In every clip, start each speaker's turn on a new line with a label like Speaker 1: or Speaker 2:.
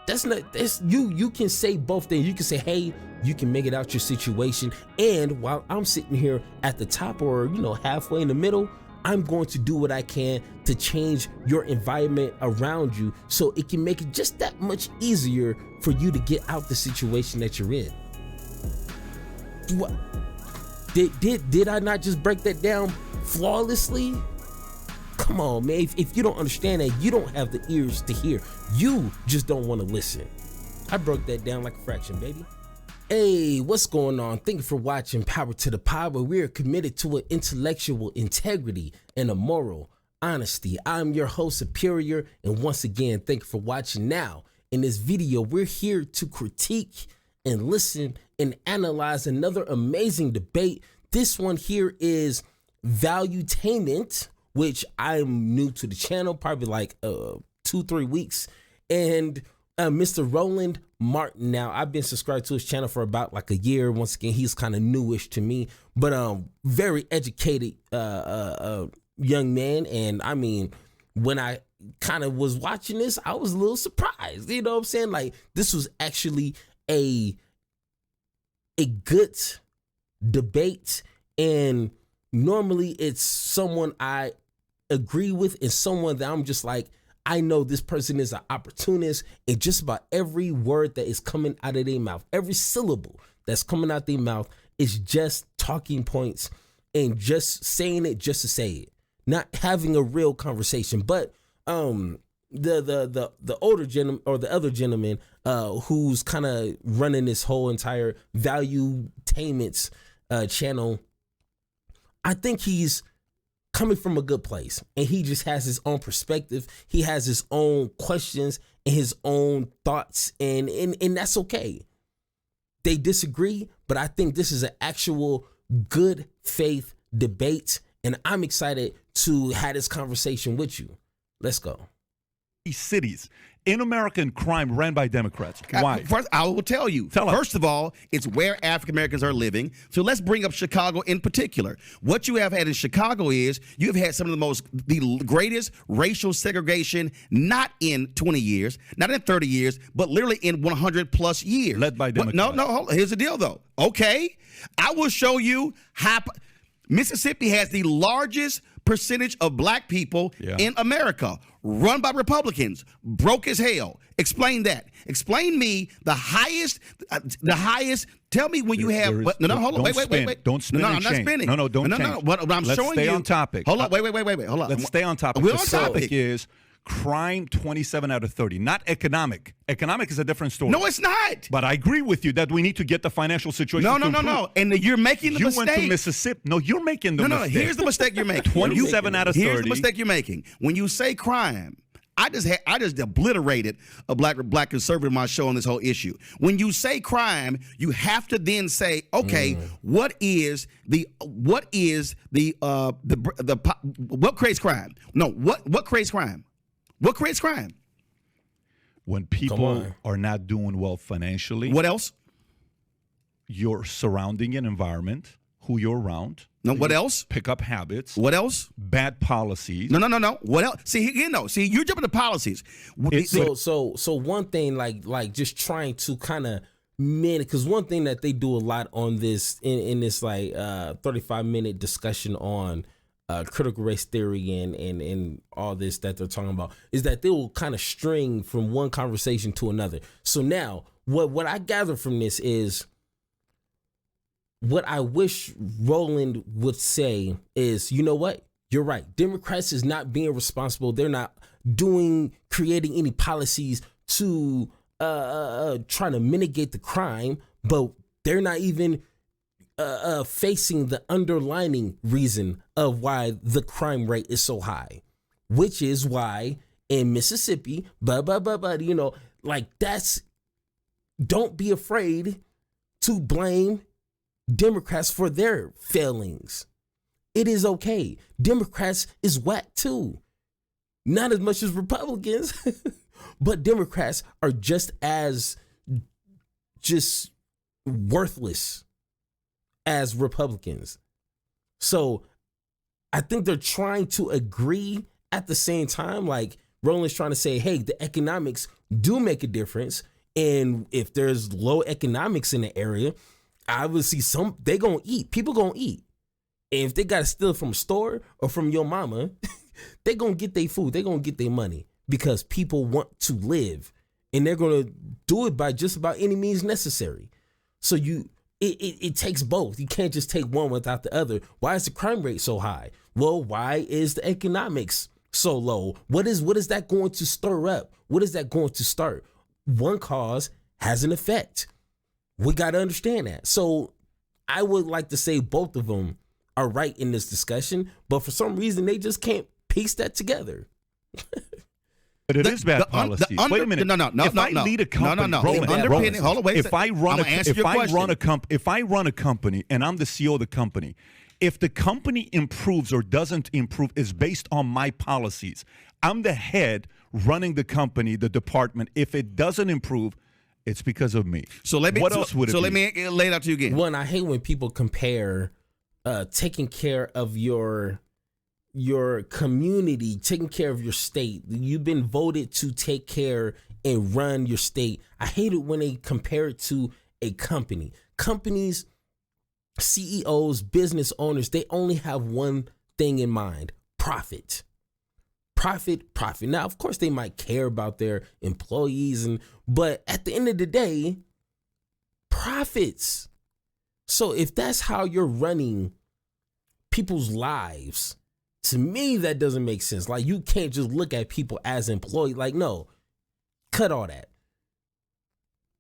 Speaker 1: that's you can say both things. You can say, hey, you can make it out your situation, and while I'm sitting here at the top or halfway in the middle, I'm going to do what I can to change your environment around you so it can make it just that much easier for you to get out the situation that you're in. What? Did I not just break that down flawlessly? Come on, man. If you don't understand that, you don't have the ears to hear. You just don't want to listen. I broke that down like a fraction, baby. Hey, what's going on? Thank you for watching Power to the Pod, where we are committed to an intellectual integrity and a moral honesty. I'm your host, Superior, and once again, thank you for watching. Now, in this video, we're here to critique and listen and analyze another amazing debate. This one here is valuetainment, which I'm new to the channel, probably like 2-3 weeks, and Mr. Roland Martin. Now, I've been subscribed to his channel for about like a year. Once again, he's kind of newish to me, but very educated young man. And I mean, when I kind of was watching this, I was a little surprised. You know what I'm saying? Like, this was actually a good debate, and normally it's someone I agree with and someone that I'm just like, I know this person is an opportunist, and just about every word that is coming out of their mouth, every syllable that's coming out their mouth is just talking points and just saying it just to say it, not having a real conversation. But the older gentleman, or the other gentleman who's kind of running this whole entire valuetainment channel, I think he's coming from a good place, and he just has his own perspective. He has his own questions and his own thoughts, and that's okay. They disagree, but I think this is an actual good faith debate, and I'm excited to have this conversation with you. Let's go.
Speaker 2: Cities in American crime ran by Democrats. Why?
Speaker 3: First, I will tell you. First of all, it's where African Americans are living. So let's bring up Chicago in particular. What you have had in Chicago is you have had some of the greatest racial segregation, not in 20 years, not in 30 years, but literally in 100 plus years.
Speaker 2: Led by Democrats.
Speaker 3: No, hold on. Here's the deal though. Okay, I will show you how Mississippi has the largest percentage of black people in America, run by Republicans, broke as hell. Explain that. Explain me the highest. Tell me when you have. No, hold on. Wait.
Speaker 2: Don't spin.
Speaker 3: No, I'm not spinning.
Speaker 2: No, don't.
Speaker 3: No. What I'm
Speaker 2: Let's
Speaker 3: showing you.
Speaker 2: Let's stay on topic.
Speaker 3: Hold on. Wait. Hold on.
Speaker 2: Let's stay on topic.
Speaker 3: We're on
Speaker 2: the
Speaker 3: topic.
Speaker 2: Topic is crime 27 out of 30, not economic. Economic is a different story.
Speaker 3: No, it's not.
Speaker 2: But I agree with you that we need to get the financial situation.
Speaker 3: No. And you're making the mistake.
Speaker 2: You went to Mississippi. No, you're making the mistake.
Speaker 3: No. Here's the mistake you're making.
Speaker 2: 27 out of 30.
Speaker 3: Here's the mistake you're making. When you say crime, I just obliterated a black conservative in my show on this whole issue. When you say crime, you have to then say, okay, what creates crime? No, what creates crime? What creates crime?
Speaker 2: When people are not doing well financially.
Speaker 3: What else?
Speaker 2: Your surrounding and environment, who you're around.
Speaker 3: No, what else?
Speaker 2: Pick up habits.
Speaker 3: What else?
Speaker 2: Bad policies.
Speaker 3: No. What else? See, you're jumping to policies.
Speaker 1: So one thing, like just trying to kind of minute, because one thing that they do a lot on this in this like 35-minute discussion on critical race theory and all this that they're talking about is that they will kind of string from one conversation to another. So now what I gather from this is, what I wish Roland would say is, you know what? You're right. Democrats is not being responsible. They're not creating any policies to try to mitigate the crime, but they're not even facing the underlining reason of why the crime rate is so high, which is why in Mississippi, like don't be afraid to blame Democrats for their failings. It is okay. Democrats is whack too. Not as much as Republicans, but Democrats are just as worthless as Republicans. So I think they're trying to agree at the same time. Like, Roland's trying to say, hey, the economics do make a difference. And if there's low economics in the area, obviously they gonna eat. People gonna eat. And if they gotta steal from a store or from your mama, they gonna get their food. They gonna get their money because people want to live. And they're gonna do it by just about any means necessary. So it takes both. You can't just take one without the other. Why is the crime rate so high? Well, why is the economics so low? What is that going to stir up? What is that going to start? One cause has an effect. We got to understand that. So I would like to say both of them are right in this discussion, but for some reason they just can't piece that together.
Speaker 2: But it is bad policy. Wait a minute. If I lead a company,
Speaker 3: hold on, wait.
Speaker 2: If I run a company and I'm the CEO of the company, if the company improves or doesn't improve is based on my policies. I'm the head running the company, the department. If it doesn't improve, it's because of me.
Speaker 3: So let me.
Speaker 2: What else would it be?
Speaker 3: So let me lay it out to you again.
Speaker 1: One, I hate when people compare taking care of your community, taking care of your state. You've been voted to take care and run your state. I hate it when they compare it to a company. Companies, CEOs, business owners, they only have one thing in mind: profit. Profit. Now, of course, they might care about their employees, but at the end of the day, profits. So if that's how you're running people's lives, to me, that doesn't make sense. Like, you can't just look at people as employees. Like, no, cut all that.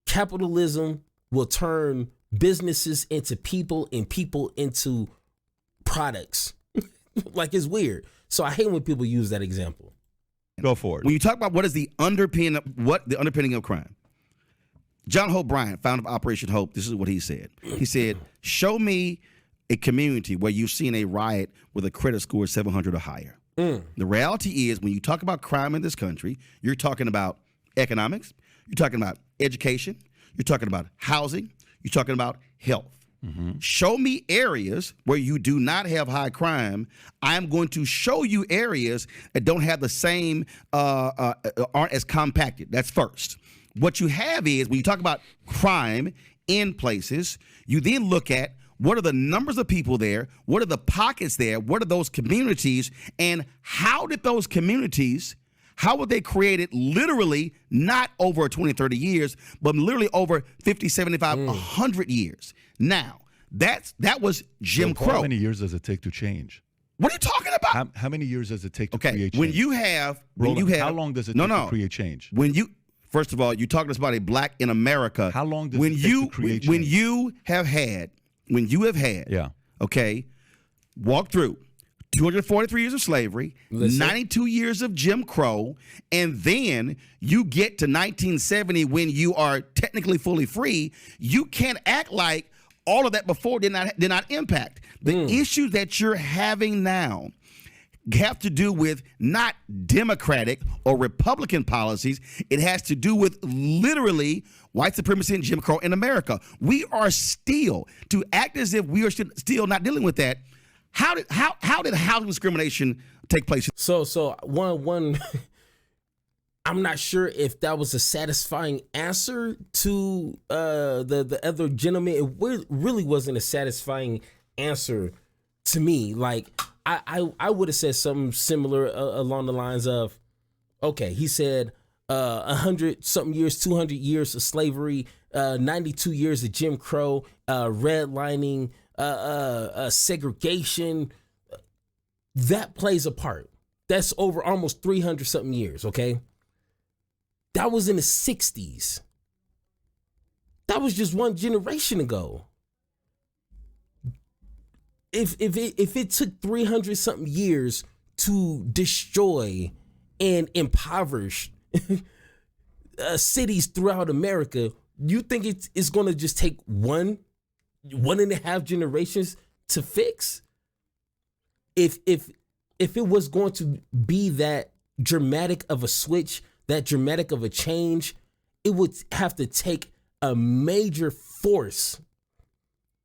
Speaker 1: Capitalism will turn businesses into people and people into products. Like, it's weird. So I hate when people use that example.
Speaker 2: Go for it.
Speaker 3: When you talk about what is the underpinning of crime, John Hope Bryant, founder of Operation Hope, this is what he said. He said, show me a community where you've seen a riot with a credit score 700 or higher. The reality is, when you talk about crime in this country, you're talking about economics, you're talking about education, you're talking about housing, you're talking about health. Show me areas where you do not have high crime. I'm going to show you areas that don't have the same, aren't as compacted. That's first. What you have is, when you talk about crime in places, you then look at what are the numbers of people there, what are the pockets there, what are those communities, and how did those communities, how were they created literally not over 20, 30 years, but literally over 50, 75, 100 years. Now, that was Jim Crow.
Speaker 2: How many years does it take to change?
Speaker 3: What are you talking about?
Speaker 2: How many years does it take to create change?
Speaker 3: Roland,
Speaker 2: how long does it take to create change?
Speaker 3: First of all, you're talking to us about a black in America.
Speaker 2: How long does it take to create change?
Speaker 3: When you have had, walk through 243 years of slavery, 92 years of Jim Crow, and then you get to 1970 when you are technically fully free, you can't act like all of that before did not impact. The issues that you're having now have to do with not Democratic or Republican policies. It has to do with literally white supremacy and Jim Crow in America. We are still, to act as if we are still not dealing with that. How did housing discrimination take place? So
Speaker 1: one I'm not sure if that was a satisfying answer to the other gentleman. It really wasn't a satisfying answer to me. Like, I would have said something similar along the lines of, okay, he said 100 something years, 200 years of slavery, 92 years of Jim Crow, redlining, segregation. That plays a part. That's over almost 300 something years. Okay. That was in the 60s. That was just one generation ago. If it took 300 something years to destroy and impoverish cities throughout America, you think it's going to just take one and a half generations to fix? If it was going to be that dramatic of a switch, that dramatic of a change, it would have to take a major force,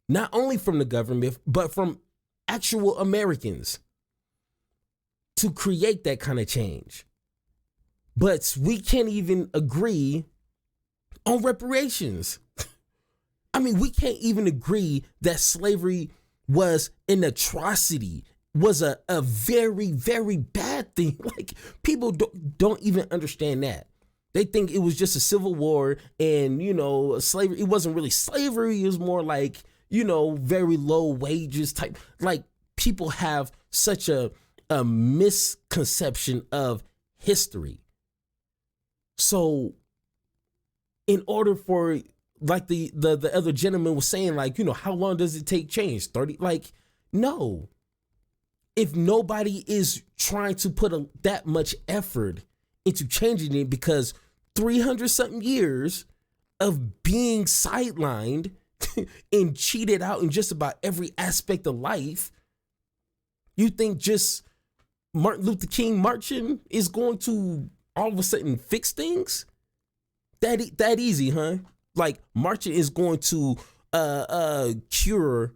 Speaker 1: not only from the government, but from actual Americans to create that kind of change. But we can't even agree on reparations. I mean, we can't even agree that slavery was an atrocity, was a very, very bad thing. Like, people don't even understand that. They think it was just a civil war and, slavery. It wasn't really slavery. It was more like, very low wages type. Like, people have such a misconception of history. So in order for, like the other gentleman was saying, like, how long does it take change? 30? Like, no. If nobody is trying to put that much effort into changing it, because 300 something years of being sidelined and cheated out in just about every aspect of life, you think just Martin Luther King marching is going to all of a sudden fix things? That easy, huh? Like, marching is going to cure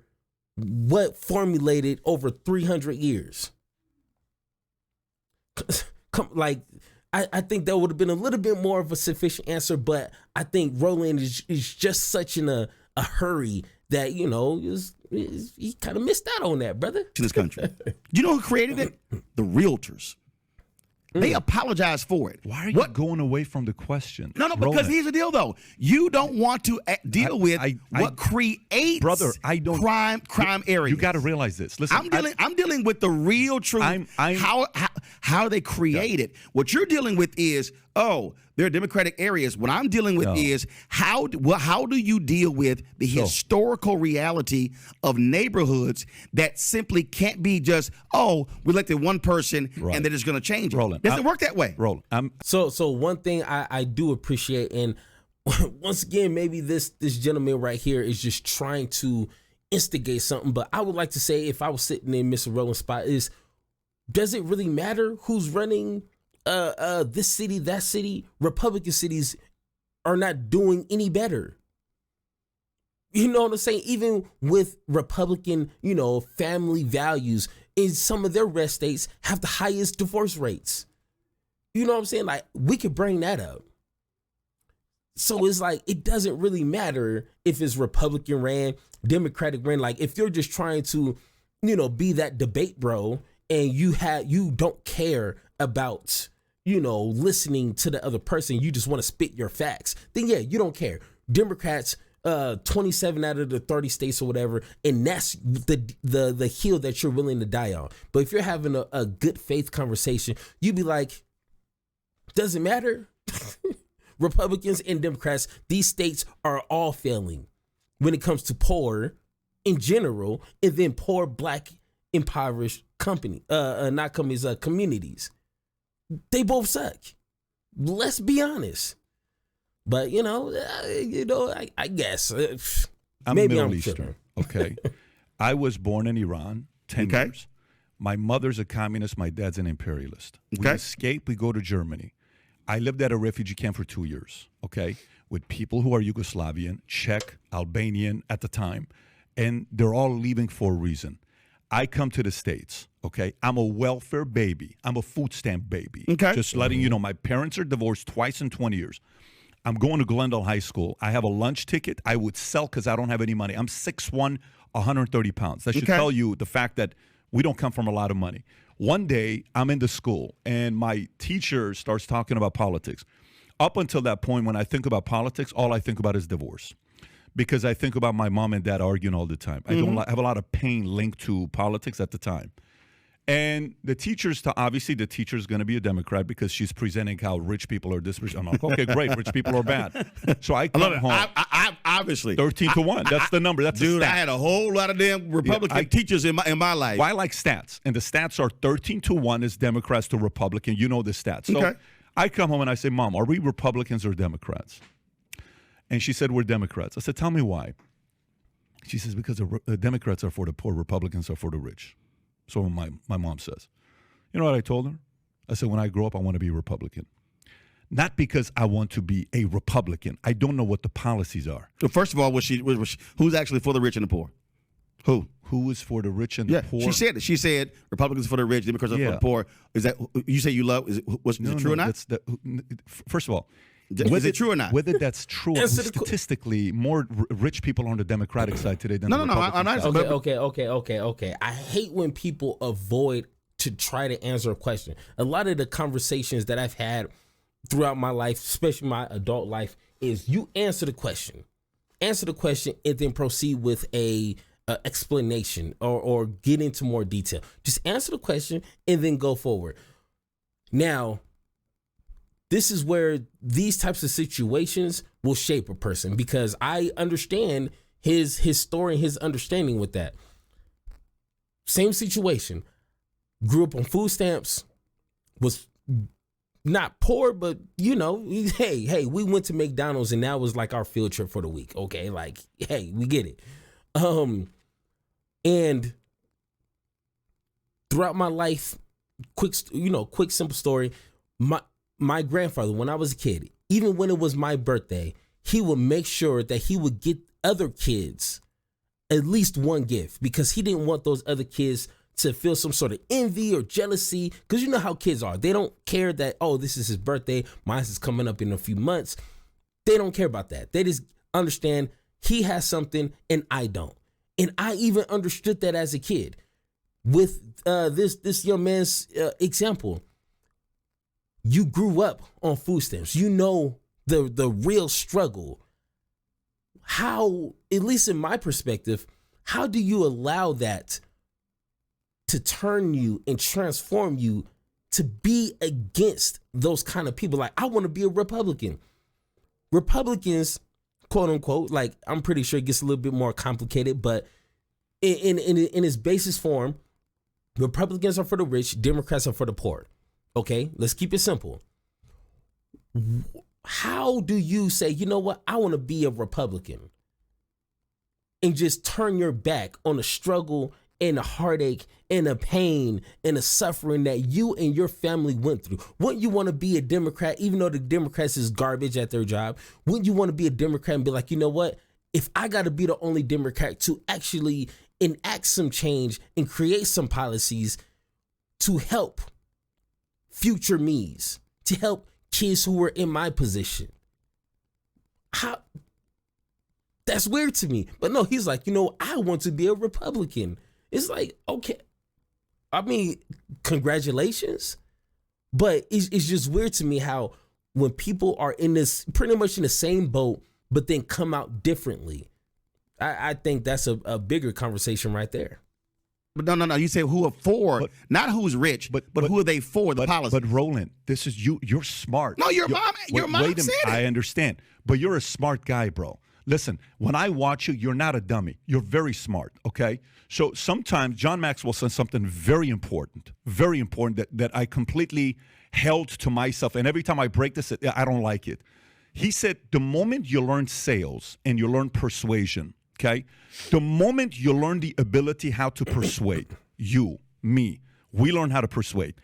Speaker 1: what formulated over 300 years. I think that would have been a little bit more of a sufficient answer, but I think Roland is just such in a hurry that, he kind of missed out on that, brother.
Speaker 3: In this country. Do you know who created it? The realtors. They apologize for it.
Speaker 2: Why are you going away from the question?
Speaker 3: No, because
Speaker 2: Roland,
Speaker 3: here's the deal, though. You don't want to deal with what creates crime areas.
Speaker 2: You got to realize this. Listen,
Speaker 3: I'm dealing with the real truth. How they create it. What you're dealing with is, there are democratic areas. What I'm dealing with is how do you deal with the historical reality of neighborhoods that simply can't be just, we elected one person and then it's going to change it.
Speaker 2: Roland,
Speaker 3: doesn't work that way.
Speaker 2: Roland,
Speaker 1: So one thing I do appreciate, and once again, maybe this gentleman right here is just trying to instigate something, but I would like to say, if I was sitting in Mr. Roland's spot, does it really matter who's running this city, that city? Republican cities are not doing any better. You know what I'm saying? Even with Republican, family values, in some of their red states have the highest divorce rates. You know what I'm saying? Like, we could bring that up. So it's like, it doesn't really matter if it's Republican ran, Democratic ran. Like, if you're just trying to, be that debate bro, and you don't care about, listening to the other person, you just want to spit your facts, then yeah, you don't care. Democrats, 27 out of the 30 states or whatever, and that's the hill that you're willing to die on. But if you're having a good faith conversation, you'd be like, doesn't matter. Republicans and Democrats, these states are all failing when it comes to poor in general, and then poor Black impoverished communities. They both suck. Let's be honest. But I guess maybe
Speaker 2: Middle
Speaker 1: I'm
Speaker 2: Eastern.
Speaker 1: tripping.
Speaker 2: Okay, I was born in Iran 10 years. My mother's a communist. My dad's an imperialist. We escape. We go to Germany. I lived at a refugee camp for 2 years. Okay, with people who are Yugoslavian, Czech, Albanian at the time, and they're all leaving for a reason. I come to the States, okay? I'm a welfare baby. I'm a food stamp baby.
Speaker 3: Okay.
Speaker 2: Just letting you know, my parents are divorced twice in 20 years. I'm going to Glendale High School. I have a lunch ticket I would sell because I don't have any money. I'm 6'1", 130 pounds. That should tell you the fact that we don't come from a lot of money. One day, I'm in the school, and my teacher starts talking about politics. Up until that point, when I think about politics, all I think about is divorce. Because I think about my mom and dad arguing all the time. I don't have a lot of pain linked to politics at the time. And the teacher's going to be a Democrat because she's presenting how rich people are this rich. I'm like, okay, great, rich people are bad. So I come home.
Speaker 3: I obviously
Speaker 2: 13-1. That's the number. That's
Speaker 3: dude. I had a whole lot of damn Republican teachers in my life.
Speaker 2: Well, I like stats, and the stats are 13-1 is Democrats to Republican. You know the stats. So I come home and I say, Mom, are we Republicans or Democrats? And she said, we're Democrats. I said, tell me why. She says, because the Democrats are for the poor, Republicans are for the rich. So my mom says. You know what I told her? I said, when I grow up, I want to be a Republican. Not because I want to be a Republican. I don't know what the policies are.
Speaker 3: So first of all, who's actually for the rich and the poor? Who?
Speaker 2: Who is for the rich and the poor?
Speaker 3: She said it. She said Republicans for the rich, Democrats are for the poor. Is that you say you love? Is it true or not?
Speaker 2: First of all,
Speaker 3: is it true or not?
Speaker 2: Whether that's true, statistically, more rich people are on the Democratic side today than the Republican side.
Speaker 1: Okay. I hate when people avoid to try to answer a question. A lot of the conversations that I've had throughout my life, especially my adult life, is you answer the question, and then proceed with a explanation or get into more detail. Just answer the question and then go forward. Now, this is where these types of situations will shape a person, because I understand his story and his understanding with that. Same situation. Grew up on food stamps, was not poor, but hey, we went to McDonald's and that was like our field trip for the week. Okay, like, hey, we get it. And throughout my life, quick simple story. My grandfather, when I was a kid, even when it was my birthday, he would make sure that he would get other kids at least one gift, because he didn't want those other kids to feel some sort of envy or jealousy, because you know how kids are. They don't care that, oh, this is his birthday, mine is coming up in a few months. They don't care about that. They just understand he has something and I don't. And I even understood that as a kid. With this young man's example, you grew up on food stamps. You know the real struggle. How, at least in my perspective, how do you allow that to turn you and transform you to be against those kind of people? Like, I want to be a Republican. Republicans, quote unquote, like, I'm pretty sure it gets a little bit more complicated, but in its basis form, Republicans are for the rich, Democrats are for the poor. Okay, let's keep it simple. How do you say, you know what, I want to be a Republican, and just turn your back on the struggle and the heartache and the pain and the suffering that you and your family went through? Wouldn't you want to be a Democrat, even though the Democrats is garbage at their job? Wouldn't you want to be a Democrat and be like, you know what, if I got to be the only Democrat to actually enact some change and create some policies to help future me's, to help kids who were in my position? How? That's weird to me. But no, he's like, you know, I want to be a Republican. It's like, okay, I mean, congratulations. But it's just weird to me how when people are in this, pretty much in the same boat, but then come out differently. I think that's a bigger conversation right there.
Speaker 3: But no. You say who are for, not who's rich, but who are they for, the policy.
Speaker 2: But Roland, this is you. You're smart.
Speaker 3: No, your mom said it.
Speaker 2: I understand. But you're a smart guy, bro. Listen, when I watch you, you're not a dummy. You're very smart, okay? So sometimes John Maxwell says something very important that I completely held to myself. And every time I break this, I don't like it. He said, the moment you learn sales and you learn persuasion, okay? The moment you learn the ability how to persuade, you, me, we learn how to persuade.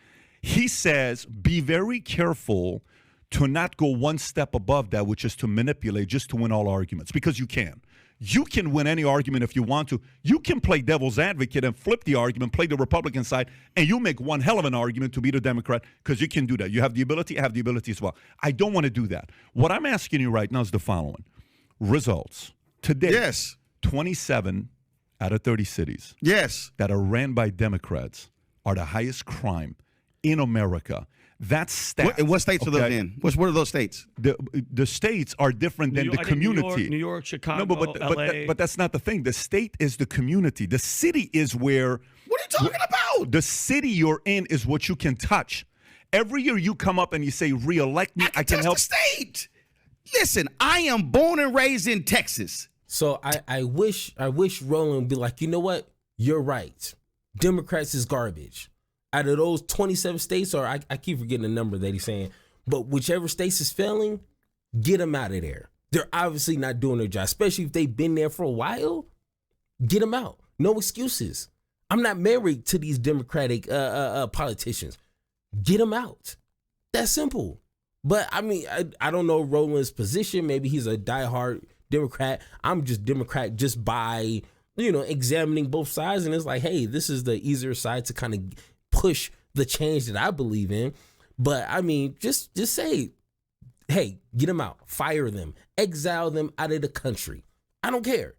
Speaker 2: He says, be very careful to not go one step above that, which is to manipulate just to win all arguments, because you can. You can win any argument if you want to. You can play devil's advocate and flip the argument, play the Republican side, and you make one hell of an argument to beat a Democrat, because you can do that. You have the ability, I have the ability as well. I don't want to do that. What I'm asking you right now is the following. Results. Today,
Speaker 3: yes,
Speaker 2: 27 out of 30 cities that are ran by Democrats are the highest crime in America. That's stats.
Speaker 3: What states are those in? What are those states?
Speaker 2: The states are different than the community.
Speaker 4: New York, Chicago,
Speaker 2: no,
Speaker 4: LA.
Speaker 2: But that's not the thing. The state is the community. The city is where.
Speaker 3: What are you talking about?
Speaker 2: The city you're in is what you can touch. Every year you come up and you say, "Re-elect me. I can help."
Speaker 3: The state. Listen, I am born and raised in Texas.
Speaker 1: So I wish Roland would be like, you know what? You're right. Democrats is garbage. Out of those 27 states, or I keep forgetting the number that he's saying, but whichever states is failing, get them out of there. They're obviously not doing their job, especially if they've been there for a while. Get them out. No excuses. I'm not married to these Democratic politicians. Get them out. That's simple. But I mean, I don't know Roland's position. Maybe he's a diehard Democrat. I'm just Democrat just by examining both sides, and it's like, hey, this is the easier side to kind of push the change that I believe in. But I mean, just say, hey, get them out, fire them, exile them out of the country. I don't care.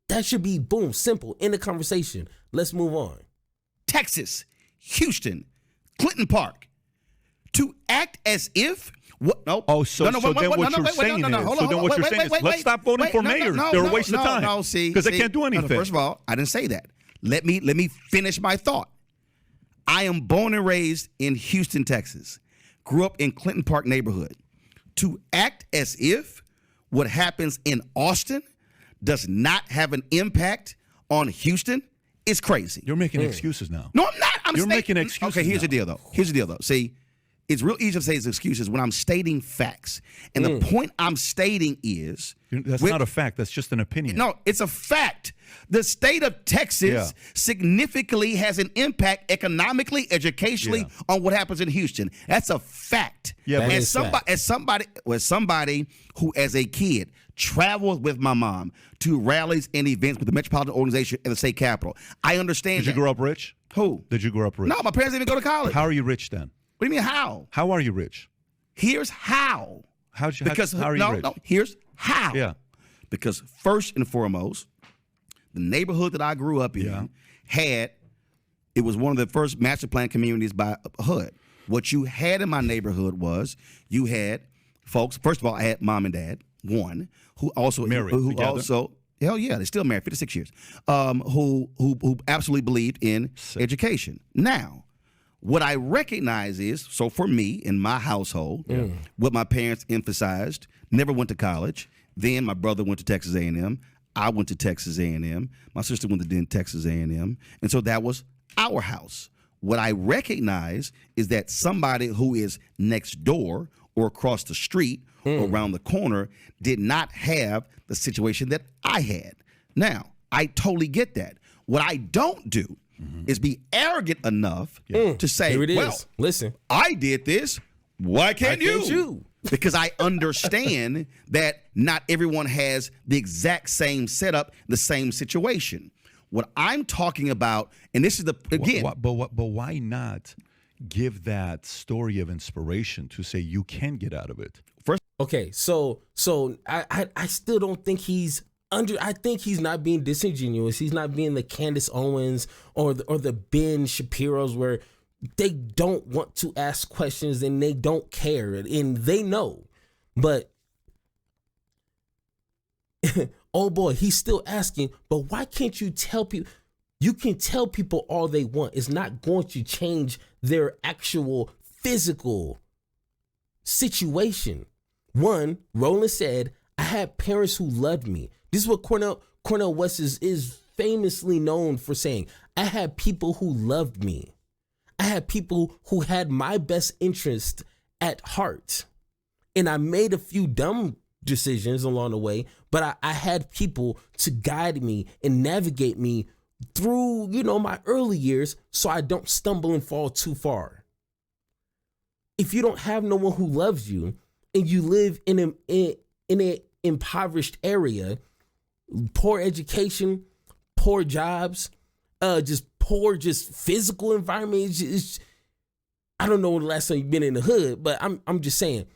Speaker 1: That should be, boom, simple, end the conversation. Let's move on.
Speaker 3: Texas, Houston, Clinton Park, to act as if what? No.
Speaker 2: Oh, so then what you're saying is, let's stop voting for mayors. They're a waste of time.
Speaker 3: No, see,
Speaker 2: because they can't do anything.
Speaker 3: First of all, I didn't say that. Let me finish my thought. I am born and raised in Houston, Texas. Grew up in Clinton Park neighborhood. To act as if what happens in Austin does not have an impact on Houston is crazy.
Speaker 2: You're making excuses now.
Speaker 3: No, I'm not.
Speaker 2: You're making excuses.
Speaker 3: Okay, here's
Speaker 2: now.
Speaker 3: the deal, though. See, it's real easy to say it's excuses when I'm stating facts. And the point I'm stating is...
Speaker 2: That's not a fact. That's just an opinion.
Speaker 3: No, it's a fact. The state of Texas significantly has an impact economically, educationally on what happens in Houston. That's a fact.
Speaker 1: Yeah,
Speaker 3: as somebody who, as a kid, traveled with my mom to rallies and events with the Metropolitan Organization and the state capitol, I understand.
Speaker 2: Did you grow up rich?
Speaker 3: Who?
Speaker 2: Did you grow up rich?
Speaker 3: No, my parents didn't even go to college.
Speaker 2: How are you rich then?
Speaker 3: What do you mean how?
Speaker 2: How are you rich?
Speaker 3: Here's how.
Speaker 2: How are you rich?
Speaker 3: No, here's how.
Speaker 2: Yeah.
Speaker 3: Because first and foremost, the neighborhood that I grew up in it was one of the first master plan communities by HUD. What you had in my neighborhood was you had folks, first of all, I had mom and dad, one, who also
Speaker 2: married
Speaker 3: together. Hell yeah, they're still married, 56 years, who absolutely believed in education. Now, what I recognize is, so for me, in my household, what my parents emphasized, never went to college. Then my brother went to Texas A&M. I went to Texas A&M. My sister went to Texas A&M. And so that was our house. What I recognize is that somebody who is next door or across the street or around the corner did not have the situation that I had. Now, I totally get that. What I don't do is be arrogant enough to say, well,
Speaker 1: listen,
Speaker 3: I did this. Why can't you? Because I understand that not everyone has the exact same setup, the same situation. What I'm talking about, and this is
Speaker 2: but why not give that story of inspiration to say you can get out of it?
Speaker 1: Okay, so I still don't think I think he's not being disingenuous. He's not being the Candace Owens or the Ben Shapiro's where they don't want to ask questions and they don't care and they know. But oh boy, he's still asking, but why can't you tell people? You can tell people all they want. It's not going to change their actual physical situation. One, Roland said, I had parents who loved me. This is what Cornel West is famously known for saying. I had people who loved me. I had people who had my best interest at heart. And I made a few dumb decisions along the way, but I had people to guide me and navigate me through, my early years so I don't stumble and fall too far. If you don't have no one who loves you and you live in an impoverished area, poor education, poor jobs, poor physical environment. I don't know when the last time you've been in the hood, but I'm just saying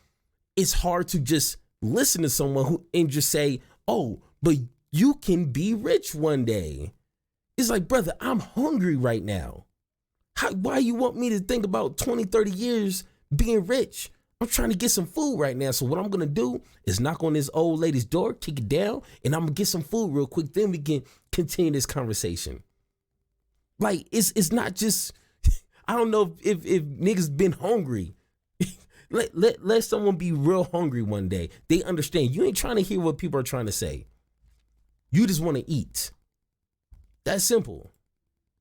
Speaker 1: it's hard to just listen to someone and just say, oh, but you can be rich one day. It's like, brother, I'm hungry right now. Why you want me to think about 20, 30 years being rich? I'm trying to get some food right now. So what I'm going to do is knock on this old lady's door, kick it down, and I'm going to get some food real quick. Then we can continue this conversation. Like, it's not just, I don't know if niggas been hungry. let someone be real hungry one day. They understand. You ain't trying to hear what people are trying to say. You just want to eat. That's simple.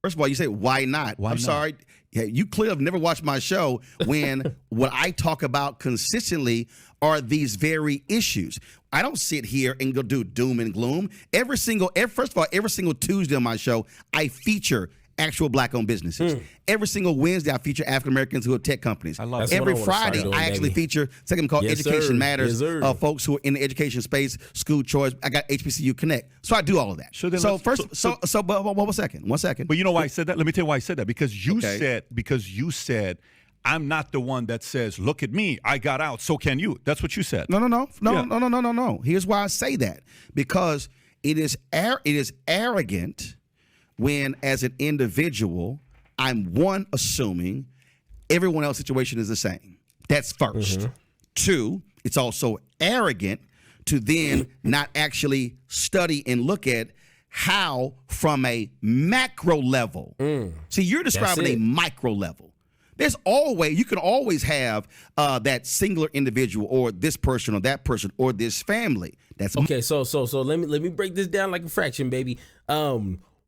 Speaker 3: First of all, you say, why not? I'm sorry. Yeah, you clearly have never watched my show when what I talk about consistently are these very issues. I don't sit here and go do doom and gloom. Every single Tuesday on my show, I feature actual black-owned businesses. Every single Wednesday, I feature African Americans who have tech companies.
Speaker 2: I love that.
Speaker 3: Every
Speaker 1: That's what I wanna
Speaker 3: Friday,
Speaker 1: start
Speaker 3: I
Speaker 1: doing,
Speaker 3: actually
Speaker 1: baby.
Speaker 3: feature something called
Speaker 1: Yes,
Speaker 3: Education
Speaker 1: sir.
Speaker 3: Matters,
Speaker 1: Yes, sir.
Speaker 3: folks who are in the education space, school choice. I got HBCU Connect, so I do all of that.
Speaker 2: So then
Speaker 3: So
Speaker 2: let's-
Speaker 3: first,
Speaker 2: so-
Speaker 3: but one second.
Speaker 2: But you know why I said that? Let me tell you why I said that. Because you
Speaker 3: Okay.
Speaker 2: said, I'm not the one that says, look at me, I got out, so can you. That's what you said.
Speaker 3: No. Here's why I say that, because it is arrogant when, as an individual, I'm assuming everyone else's situation is the same. That's first. Two, it's also arrogant to then not actually study and look at how, from a macro level. See, you're describing a
Speaker 1: it.
Speaker 3: micro level. You can always have that singular individual, or this person, or that person, or this family. That's
Speaker 1: Okay, so let me break this down like a fraction, baby.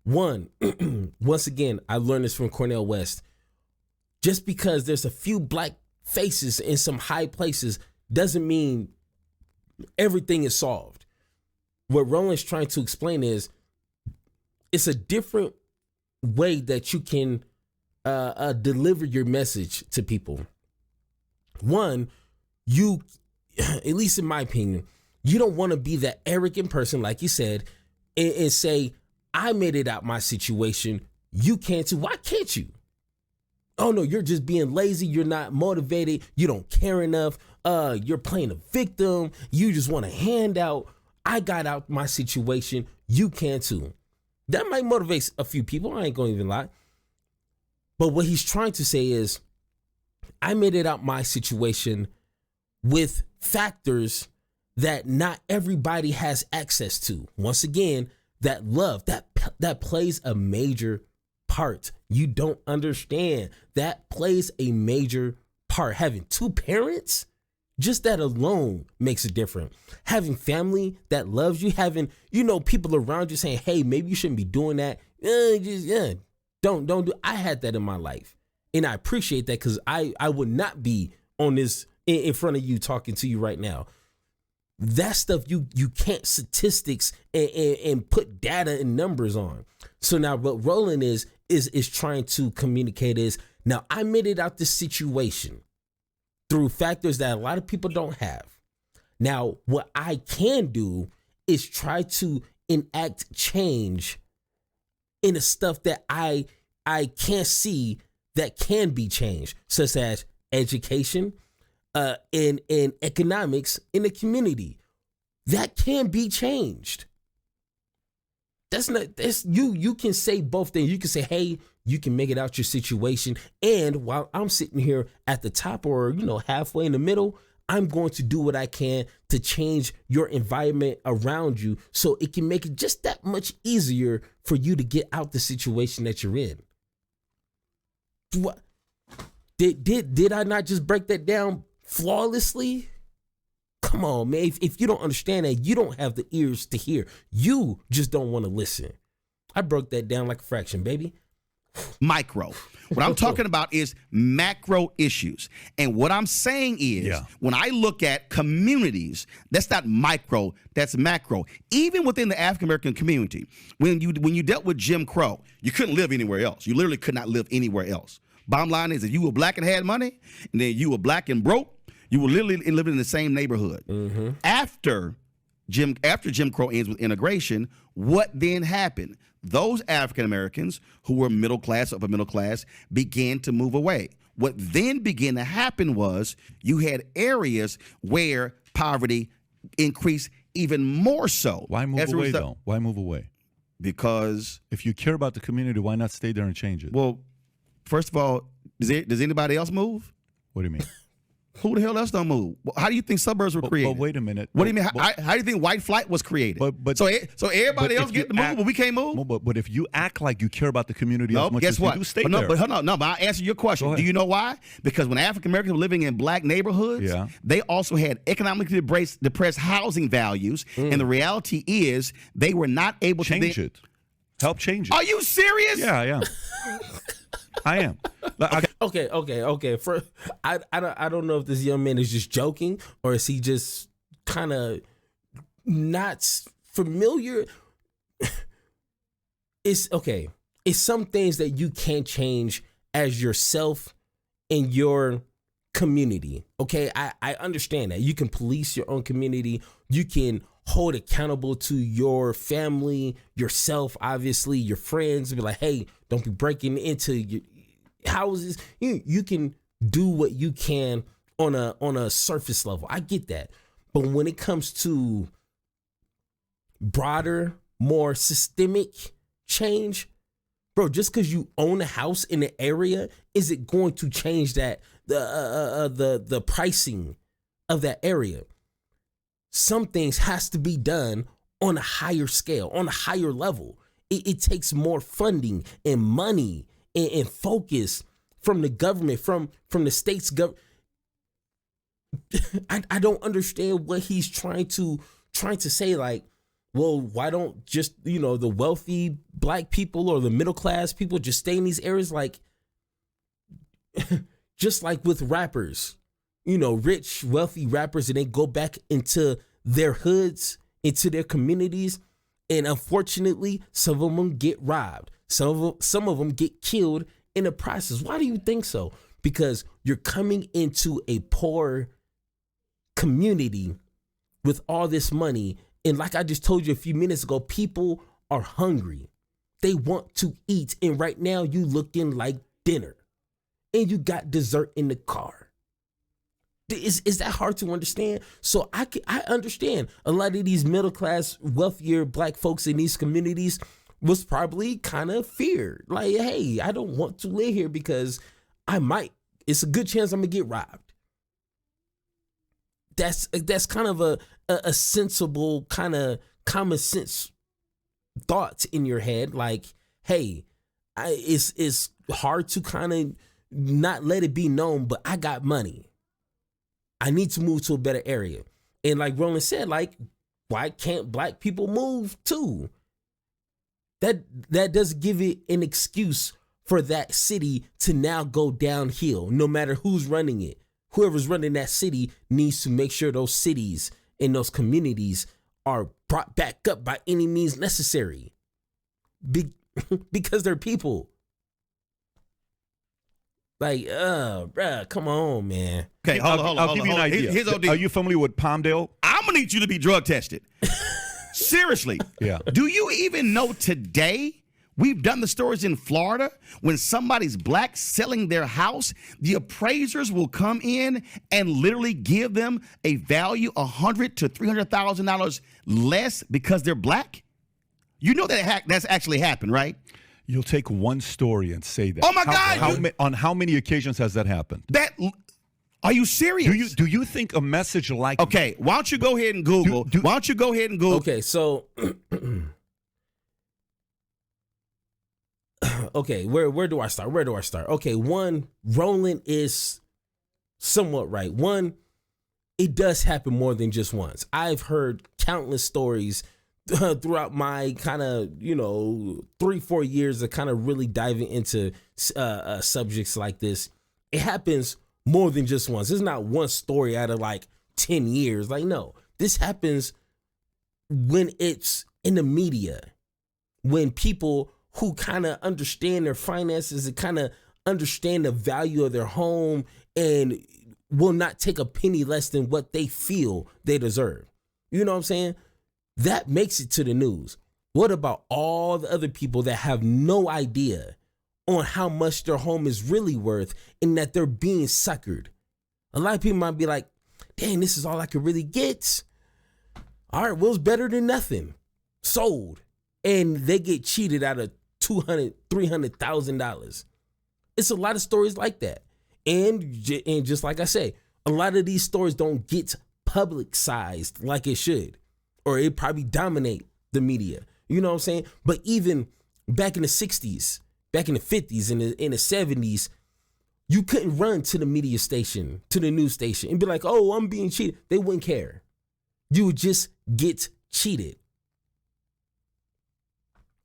Speaker 1: One, once again, I learned this from Cornell West. Just because there's a few black faces in some high places doesn't mean everything is solved. What Roland's trying to explain is it's a different way that you can deliver your message to people. One, you, at least in my opinion, you don't want to be that arrogant person, like you said, and say, I made it out my situation. You can't too. Why can't you? Oh no, you're just being lazy. You're not motivated. You don't care enough. You're playing a victim. You just want a handout. I got out my situation. You can too. That might motivate a few people. I ain't gonna even lie. But what he's trying to say is, I made it out my situation with factors that not everybody has access to. Once again, that love, that plays a major part. You don't understand. That plays a major part. Having two parents, just that alone makes a difference. Having family that loves you, having, people around you saying, hey, maybe you shouldn't be doing that. Don't do. I had that in my life. And I appreciate that, because I would not be on this in front of you talking to you right now. That stuff you can't statistics and put data and numbers on. So now what Roland is trying to communicate is, now I made it out this situation through factors that a lot of people don't have. Now what I can do is try to enact change in the stuff that I can't see that can be changed, such as education, in economics in the community. That can be changed. You can say both things. You can say, hey, you can make it out your situation. And while I'm sitting here at the top, or, halfway in the middle, I'm going to do what I can to change your environment around you, so it can make it just that much easier for you to get out the situation that you're in. What? Did I not just break that down flawlessly? Come on, man. If you don't understand that, you don't have the ears to hear. You just don't want to listen. I broke that down like a fraction, baby.
Speaker 3: Micro. What I'm talking about is macro issues. And what I'm saying is, when I look at communities, that's not micro, that's macro. Even within the African American community, when you dealt with Jim Crow, you couldn't live anywhere else. You literally could not live anywhere else. Bottom line is, if you were black and had money, and then you were black and broke, you were literally living in the same neighborhood. Mm-hmm. After Jim Crow ends with integration, what then happened? Those African Americans who were middle class, upper middle class, began to move away. What then began to happen was, you had areas where poverty increased even more so.
Speaker 2: Why move away, though? Why move away?
Speaker 3: Because
Speaker 2: if you care about the community, why not stay there and change it?
Speaker 3: Well, first of all, does anybody else move?
Speaker 2: What do you mean?
Speaker 3: Who the hell else don't move? How do you think suburbs were created?
Speaker 2: But wait a minute.
Speaker 3: What do you mean? How do you think white flight was created? So everybody else get to move, but we can't move?
Speaker 2: But if you act like you care about the community as much as you do, stay there.
Speaker 3: But I answer your question. Do you know why? Because when African Americans were living in black neighborhoods, they also had economically depressed housing values. And the reality is, they were not able to
Speaker 2: change it. Help change it.
Speaker 3: Are you serious?
Speaker 2: Yeah. I am.
Speaker 1: Okay. I don't know if this young man is just joking, or is he just kind of not familiar. It's it's some things that you can change as yourself in your community. Okay, I understand that. You can police your own community. You can hold accountable to your family, yourself, obviously, your friends. Be like, hey, don't be breaking into your houses. You can do what you can on a surface level. I get that. But when it comes to broader, more systemic change, bro, just because you own a house in an area, is it going to change that the pricing of that area? Some things has to be done on a higher scale, on a higher level. It takes more funding and money and focus from the government, from the state's government. I don't understand what he's trying to say. Like, well, why don't just, the wealthy black people or the middle class people just stay in these areas? Like, just like with rappers, rich, wealthy rappers, and they go back into their hoods, into their communities. And unfortunately, some of them get robbed. Some of them get killed in the process. Why do you think so? Because you're coming into a poor community with all this money. And like I just told you a few minutes ago, people are hungry. They want to eat. And right now you looking like dinner. And you got dessert in the car. Is that hard to understand? So I understand a lot of these middle class, wealthier black folks in these communities was probably kind of feared. Like, hey, I don't want to live here because it's a good chance I'm gonna get robbed. That's kind of a sensible, kind of common sense thoughts in your head. Like, hey, it's hard to kind of not let it be known, but I got money. I need to move to a better area. And like Roland said, like, why can't black people move too? That does give it an excuse for that city to now go downhill, no matter who's running it. Whoever's running that city needs to make sure those cities and those communities are brought back up by any means necessary. Because they're people. Like, bruh, come on, man.
Speaker 3: Okay, hold on.
Speaker 2: I'll give you an idea. Are you familiar with Palmdale?
Speaker 3: I'm gonna need you to be drug tested. Seriously.
Speaker 2: Yeah.
Speaker 3: Do you even know today? We've done the stories in Florida when somebody's black selling their house, the appraisers will come in and literally give them a value $100,000 to $300,000 less because they're black. You know that's actually happened, right?
Speaker 2: You'll take one story and say that.
Speaker 3: Oh my God!
Speaker 2: On how many occasions has that happened?
Speaker 3: Are you serious?
Speaker 2: Do you think a message like
Speaker 3: Okay, why don't you go ahead and Google? Why don't you go ahead and Google?
Speaker 1: Okay, so okay, where do I start? Okay, one, Roland is somewhat right. One, it does happen more than just once. I've heard countless stories throughout my kind of 3-4 years of kind of really diving into subjects like this. It happens more than just once. It's not one story out of like 10 years. Like, no, this happens when it's in the media, when people who kind of understand their finances and kind of understand the value of their home and will not take a penny less than what they feel they deserve. You know what I'm saying? That makes it to the news. What about all the other people that have no idea on how much their home is really worth and that they're being suckered? A lot of people might be like, dang, this is all I could really get. All right, well, it's better than nothing. Sold. And they get cheated out of $200,000, $300,000. It's a lot of stories like that. And just like I say, a lot of these stories don't get publicized like it should. Or it probably dominate the media. You know what I'm saying? But even back in the 60s, back in the 50s, in the 70s, you couldn't run to the media station, to the news station, and be like, oh, I'm being cheated. They wouldn't care. You would just get cheated.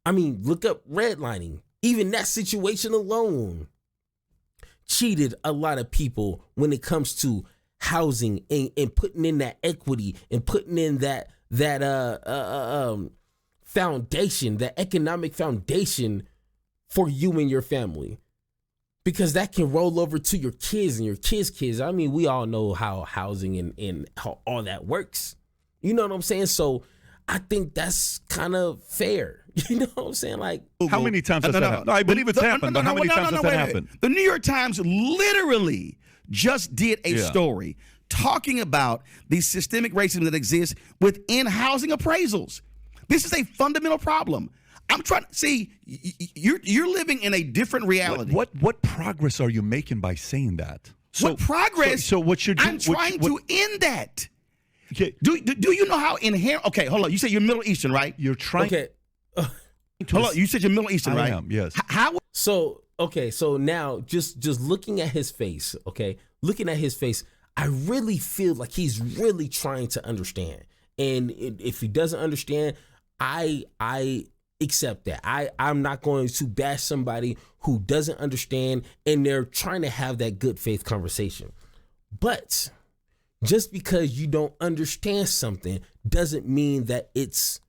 Speaker 1: I mean, look up redlining. Even that situation alone cheated a lot of people when it comes to housing and putting in that equity and putting in that foundation, that economic foundation for you and your family, because that can roll over to your kids and your kids. I mean, we all know how housing and how all that works. You know what I'm saying? So I think that's kind of fair. You know what I'm saying? Like,
Speaker 2: how many times has that happened? No, I believe it's happened, but how many times has that happened?
Speaker 3: The New York Times literally just did a story talking about the systemic racism that exists within housing appraisals. This is a fundamental problem. I'm trying to see, you're living in a different reality.
Speaker 2: What progress are you making by saying that?
Speaker 3: What progress?
Speaker 2: So what you're doing?
Speaker 3: I'm trying to end that. Okay. Do you know how inherent? Okay, hold on. You said you're Middle Eastern, right?
Speaker 2: You're trying.
Speaker 1: Okay.
Speaker 3: Hold on. You said you're Middle Eastern, right?
Speaker 2: I am. Yes.
Speaker 3: How?
Speaker 1: So now just looking at his face. Okay, looking at his face, I really feel like he's really trying to understand. And if he doesn't understand, I accept that. I'm not going to bash somebody who doesn't understand and they're trying to have that good faith conversation. But just because you don't understand something doesn't mean that it's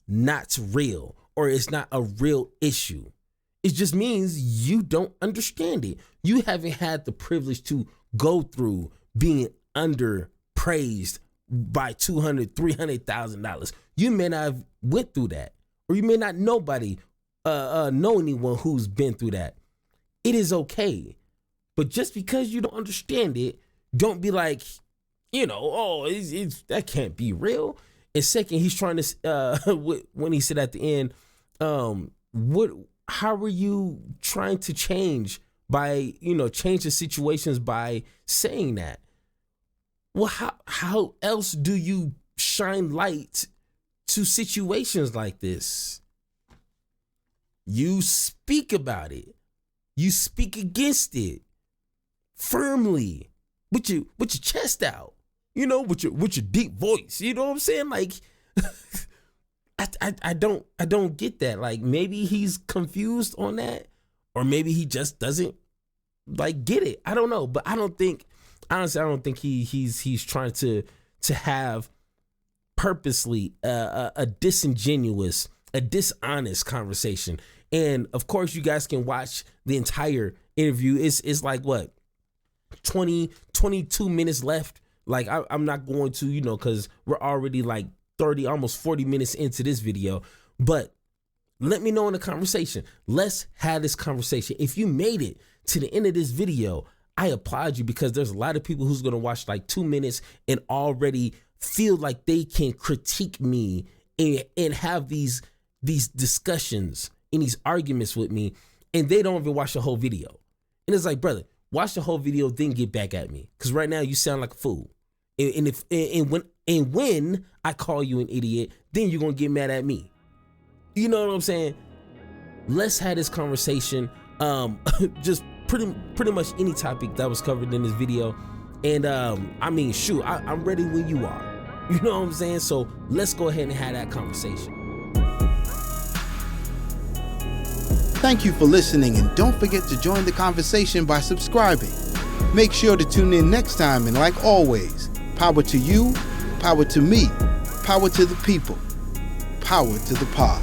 Speaker 1: not real or it's not a real issue. It just means you don't understand it. You haven't had the privilege to go through being underpraised by $200,000, $300,000. You may not have went through that, or you may not know anyone who's been through that. It is okay. But just because you don't understand it, don't be like, that can't be real. And second, he's trying to, when he said at the end, how are you trying to change by, change the situations by saying that? Well, how else do you shine light to situations like this? You speak about it. You speak against it firmly with your chest out, with your deep voice. You know what I'm saying? Like, I don't get that. Like, maybe he's confused on that, or maybe he just doesn't get it. I don't know, but I don't think he's trying to have purposely a disingenuous, a dishonest conversation. And of course, you guys can watch the entire interview. It's like what, 22 minutes left. Like, I'm not going to, because we're already like 30, almost 40 minutes into this video. But let me know in the conversation. Let's have this conversation. If you made it to the end of this video, I applaud you, because there's a lot of people who's going to watch like 2 minutes and already feel like they can critique me and have these discussions and these arguments with me, and they don't even watch the whole video. And it's like, brother, watch the whole video, then get back at me, because right now you sound like a fool. And when I call you an idiot, then you're gonna get mad at me. You know what I'm saying? Let's have this conversation. Just pretty much any topic that was covered in this video. And I'm ready when you are. You know what I'm saying? So let's go ahead and have that conversation.
Speaker 4: Thank you for listening, and don't forget to join the conversation by subscribing. Make sure to tune in next time, and like always, power to you, power to me, power to the people, power to the pod.